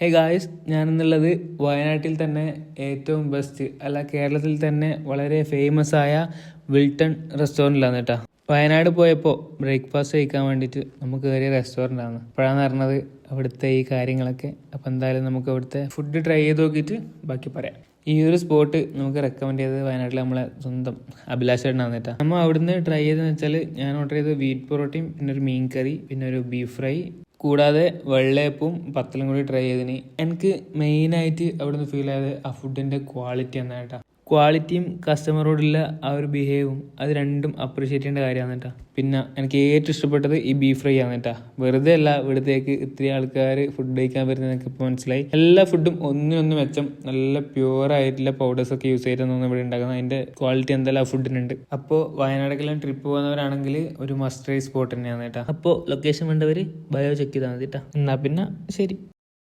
Hey guys, ഞാനെന്നുള്ളത് വയനാട്ടിൽ തന്നെ ഏറ്റവും ബെസ്റ്റ് അല്ല കേരളത്തിൽ തന്നെ വളരെ ഫേമസ് ആയ വിൽട്ടൺ റെസ്റ്റോറൻറ്റിലാണ് കേട്ടോ. വയനാട് പോയപ്പോൾ ബ്രേക്ക്ഫാസ്റ്റ് കഴിക്കാൻ വേണ്ടിയിട്ട് നമുക്ക് കയറിയ റെസ്റ്റോറൻ്റ് ആണ്. അപ്പോഴാണ് അറിഞ്ഞത് അവിടുത്തെ ഈ കാര്യങ്ങളൊക്കെ. അപ്പോൾ എന്തായാലും നമുക്ക് അവിടുത്തെ ഫുഡ് ട്രൈ ചെയ്ത് നോക്കിയിട്ട് ബാക്കി പറയാം. ഈ ഒരു സ്പോട്ട് നമുക്ക് റെക്കമെൻഡ് ചെയ്തത് വയനാട്ടിൽ നമ്മളെ സ്വന്തം അഭിലാഷ് ചേട്ടനാണ് കേട്ടോ. നമ്മൾ അവിടുന്ന് ട്രൈ ചെയ്തതെന്ന് വെച്ചാൽ ഞാൻ ഓർഡർ ചെയ്തത് വീറ്റ് പൊറോട്ടയും പിന്നെ ഒരു മീൻ കറി പിന്നെ ഒരു ബീഫ് ഫ്രൈ കൂടാതെ വെള്ളയപ്പവും പത്തലും കൂടി ട്രൈ ചെയ്തതിന് എനിക്ക് മെയിനായിട്ട് അവിടുന്ന് ഫീൽ ആയത് ആ ഫുഡിൻ്റെ ക്വാളിറ്റി എന്നാണ് കേട്ടോ. ക്വാളിറ്റിയും കസ്റ്റമറോടുള്ള ആ ഒരു ബിഹേവും അത് രണ്ടും അപ്രീഷിയേറ്റ് ചെയ്യേണ്ട കാര്യമാണ് കേട്ടോ. പിന്നെ എനിക്ക് ഏറ്റവും ഇഷ്ടപ്പെട്ടത് ഈ ബീഫ് ഫ്രൈ ആണ് കേട്ടോ. വെറുതെ അല്ല ഇവിടത്തേക്ക് ഇത്രയും ആൾക്കാർ ഫുഡ് കഴിക്കാൻ വരുന്നത് എനിക്ക് ഇപ്പോൾ മനസ്സിലായി. എല്ലാ ഫുഡും ഒന്നിനൊന്ന് മെച്ചം, നല്ല പ്യുവർ ആയിട്ടുള്ള പൗഡേഴ്സൊക്കെ യൂസ് ചെയ്തിട്ടൊന്നും ഇവിടെ ഉണ്ടാക്കുന്നത്. അതിൻ്റെ ക്വാളിറ്റി എന്തായാലും ആ ഫുഡിനുണ്ട്. അപ്പോൾ വയനാട്ടിലെല്ലാം ട്രിപ്പ് പോകുന്നവരാണെങ്കിൽ ഒരു മസ്റ്റ് ട്രൈ സ്പോട്ട് തന്നെയാണ് കേട്ടോ. അപ്പോൾ ലൊക്കേഷൻ വേണ്ടവർ ബയോ ചെക്ക് ചെയ്താൽ മതി കേട്ടോ. എന്നാൽ പിന്നെ ശരി.